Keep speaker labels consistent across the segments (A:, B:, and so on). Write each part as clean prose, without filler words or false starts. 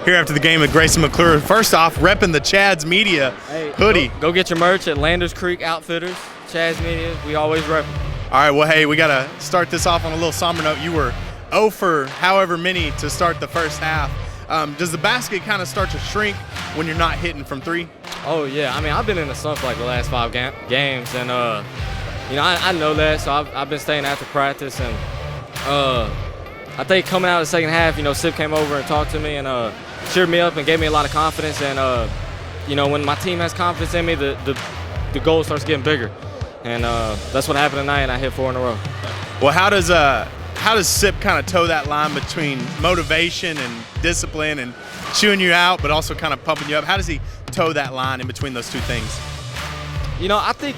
A: here after the game with Gracie McClaren. First off, repping the Chad's Media hoodie.
B: Go get your merch at Landers Creek Outfitters, Chad's Media. We always rep it.
A: All right, well, hey, we got to start this off on a little somber note. You were 0 for however many to start the first half. Does the basket kind of start to shrink when you're not hitting from three?
B: Oh, yeah. I mean, I've been in the slump for like the last 5 games, and, you know, I know that, so I've been staying after practice, and I think coming out of the second half, you know, Cip came over and talked to me and cheered me up and gave me a lot of confidence, and, you know, when my team has confidence in me, the goal starts getting bigger, and that's what happened tonight, and I hit 4 in a row.
A: Well, how does Cip kind of toe that line between motivation and discipline and chewing you out, but also kind of pumping you up? How does he toe that line in between those two things?
B: You know, I think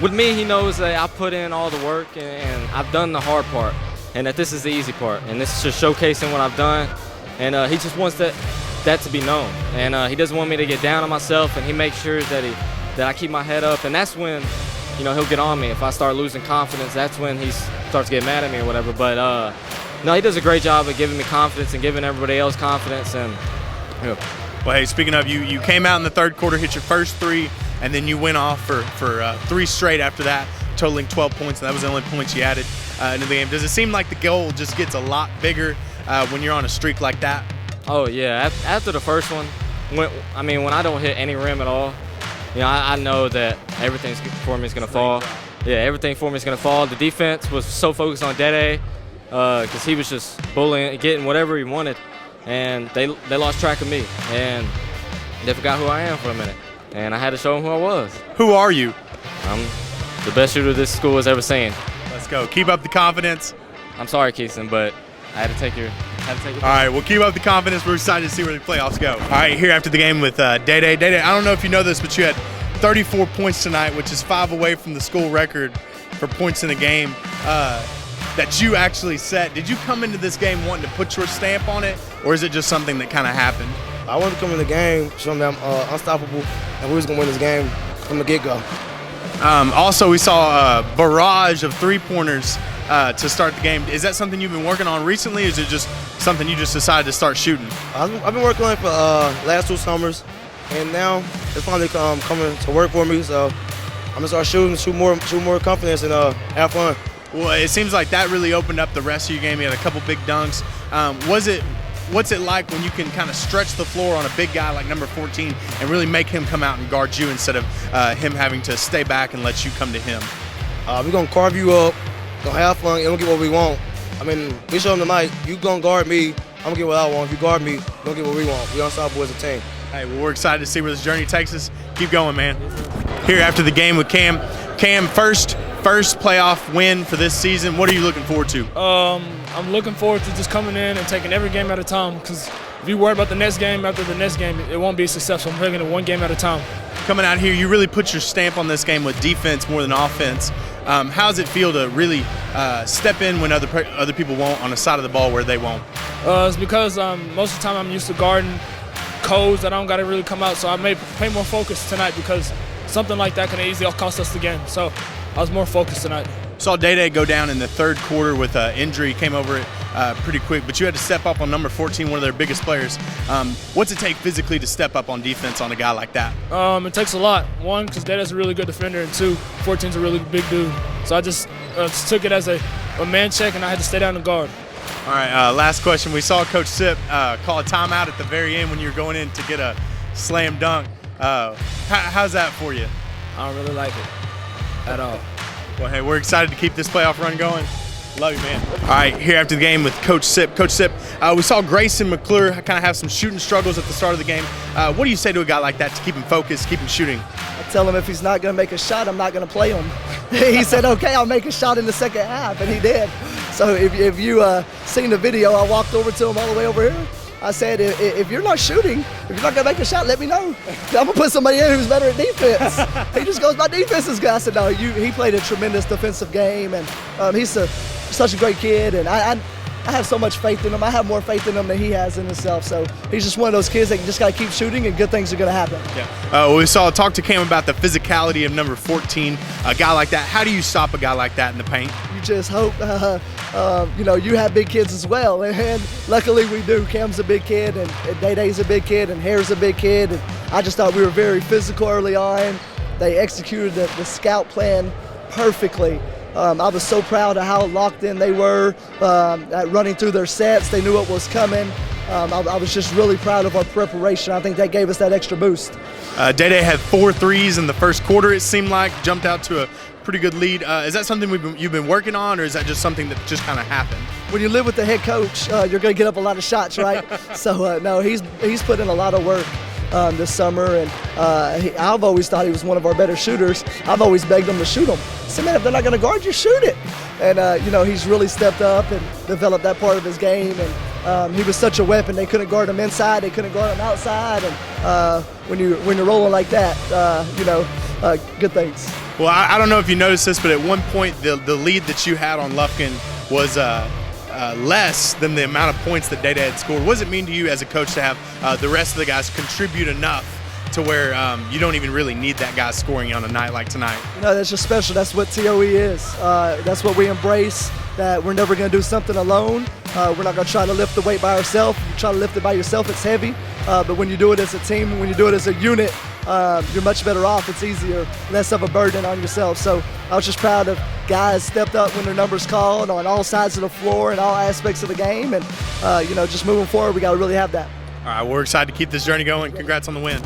B: with me, he knows that I put in all the work and I've done the hard part, and that this is the easy part, and this is just showcasing what I've done, and he just wants that to be known, and he doesn't want me to get down on myself, and he makes sure that I keep my head up, and that's when, you know, he'll get on me. If I start losing confidence, that's when he starts getting mad at me or whatever. But no, he does a great job of giving me confidence and giving everybody else confidence. And yeah.
A: Well, hey, speaking of, you came out in the third quarter, hit your first 3, and then you went off for 3 straight after that, totaling 12 points, and that was the only points you added into the game. Does it seem like the goal just gets a lot bigger when you're on a streak like that?
B: Oh, yeah. After the first one, when I don't hit any rim at all, you know, I know that everything for me is going to fall. Yeah, everything for me is going to fall. The defense was so focused on Dede because he was just bullying, getting whatever he wanted, and they lost track of me, and they forgot who I am for a minute, and I had to show them who I was.
A: Who are you?
B: I'm the best shooter this school has ever seen.
A: Let's go. Keep up the confidence.
B: I'm sorry, Keeson, but I had to take your.
A: All right, well, keep up the confidence. We're excited to see where the playoffs go. All right, here after the game with Dede. Dede, I don't know if you know this, but you had 34 points tonight, which is 5 away from the school record for points in a game that you actually set. Did you come into this game wanting to put your stamp on it, or is it just something that kind of happened?
C: I wanted to come in the game, show them I'm unstoppable, and we was going to win this game from the get-go.
A: Also, we saw a barrage of three-pointers to start the game. Is that something you've been working on recently, or is it just something you just decided to start shooting?
C: I've been working on it for last 2 summers, and now it's finally coming to work for me. So I'm gonna start shoot more confidence, and have fun.
A: Well, it seems like that really opened up the rest of your game. You had a couple big dunks. What's it like when you can kind of stretch the floor on a big guy like number 14 and really make him come out and guard you instead of him having to stay back and let you come to him?
C: We're gonna carve you up. Gonna have fun, and we'll get what we want. I mean, we show them tonight, you gonna guard me, I'm gonna get what I want. If you guard me, we're gonna get what we want. We're unstoppable as a team.
A: Hey, well, we're excited to see where this journey takes us. Keep going, man. Here after the game with Cam. Cam, first playoff win for this season. What are you looking forward to?
D: I'm looking forward to just coming in and taking every game at a time, because if you worry about the next game after the next game, it won't be successful. I'm taking it 1 game at a time.
A: Coming out here, you really put your stamp on this game with defense more than offense. How does it feel to really step in when other people won't on the side of the ball where they won't?
D: It's because most of the time I'm used to guarding codes that I don't got to really come out, so I may pay more focus tonight because something like that can easily cost us the game. So I was more focused tonight.
A: Saw Dede go down in the third quarter with an injury, came over it pretty quick, but you had to step up on number 14, one of their biggest players. What's it take physically to step up on defense on a guy like that?
D: It takes a lot. 1, because Dede's a really good defender, and 2, 14's a really big dude. So I just took it as a man check, and I had to stay down and guard.
A: All right, last question. We saw Coach Cip call a timeout at the very end when you were going in to get a slam dunk. How's that for you?
D: I don't really like it at all.
A: Well, hey, we're excited to keep this playoff run going. Love you, man. All right, here after the game with Coach Cip. Coach Cip, we saw Gracie McClaren kind of have some shooting struggles at the start of the game. What do you say to a guy like that to keep him focused, keep him shooting?
E: I tell him if he's not going to make a shot, I'm not going to play him. He said, okay, I'll make a shot in the second half, and he did. So if you seen the video, I walked over to him all the way over here. I said, if you're not shooting, if you're not going to make a shot, let me know. I'm going to put somebody in who's better at defense. He just goes, my defense is good. I said, no, he played a tremendous defensive game, and he's such a great kid. And I have so much faith in him. I have more faith in him than he has in himself. So he's just one of those kids that you just got to keep shooting and good things are going to happen.
A: Yeah. We talk to Cam about the physicality of number 14, a guy like that. How do you stop a guy like that in the paint?
E: You just hope, you have big kids as well. And luckily we do. Cam's a big kid, and Day-Day's a big kid, and Hare's a big kid. And I just thought we were very physical early on. They executed the scout plan perfectly. I was so proud of how locked in they were at running through their sets. They knew what was coming. I was just really proud of our preparation. I think that gave us that extra boost.
A: Day-Day had 4 threes in the first quarter, it seemed like, jumped out to a pretty good lead. Is that something you've been working on, or is that just something that just kind of happened?
E: When you live with the head coach, you're going to get up a lot of shots, right? So, no, he's put in a lot of work this summer, and I've always thought he was one of our better shooters. I've always begged him to shoot him. I said, man, if they're not going to guard you, shoot it. And, he's really stepped up and developed that part of his game. And he was such a weapon. They couldn't guard him inside. They couldn't guard him outside. And when you're rolling like that, good things.
A: Well, I don't know if you noticed this, but at one point the lead that you had on Lufkin was less than the amount of points that Day-Day had scored. What does it mean to you as a coach to have the rest of the guys contribute enough to where you don't even really need that guy scoring on a night like tonight?
E: No, that's just special. That's what TOE is. That's what we embrace, that we're never going to do something alone. We're not going to try to lift the weight by ourselves. You try to lift it by yourself, it's heavy. But when you do it as a team, when you do it as a unit, you're much better off. It's easier, less of a burden on yourself. So I was just proud of guys stepped up when their numbers called on all sides of the floor and all aspects of the game. And, just moving forward, we got to really have that.
A: All right, we're excited to keep this journey going. Congrats on the win.